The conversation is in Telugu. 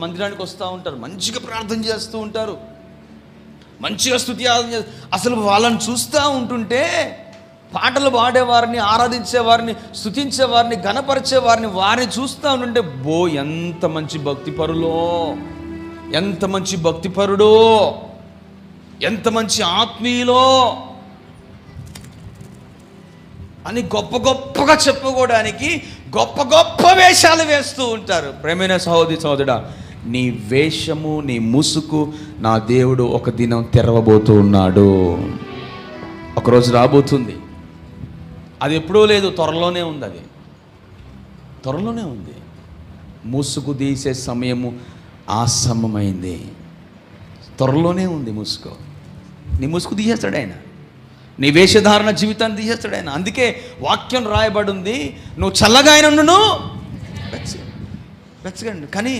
మందిరానికి వస్తూ ఉంటారు, మంచిగా ప్రార్థన చేస్తూ ఉంటారు, మంచిగా స్తుతి ఆరాధన చేస్తారు. అసలు వాళ్ళని చూస్తూ ఉంటుంటే పాటలు పాడేవారిని, ఆరాధించేవారిని, స్తుతించేవారిని, ఘనపరిచేవారిని వారిని చూస్తూ ఉంటుంటే ఎంత మంచి భక్తిపరులో, ఎంత మంచి భక్తిపరుడో, ఎంత మంచి ఆత్మీయులో అని గొప్ప గొప్పగా చెప్పుకోవడానికి గొప్ప గొప్ప వేషాలు వేస్తూ ఉంటారు. ప్రేమైన సహోదరి సహోదరుడా, నీ వేషము, నీ ముసుగు నా దేవుడు ఒక దినం తెరవబోతూ ఉన్నాడు. ఒకరోజు రాబోతుంది. అది ఎప్పుడూ లేదు, త్వరలోనే ఉంది. అది త్వరలోనే ఉంది. ముసుగు తీసే సమయము ఆసన్నమైంది. త్వరలోనే ఉంది ముసుగు. నీ ముసుగు తీసేస్తాడు ఆయన, నీ వేషధారణ జీవితాన్ని తీసేస్తాడు ఆయన. అందుకే వాక్యం రాయబడి ఉంది, నువ్వు చల్లగా ఆయన వెచ్చగండి, కానీ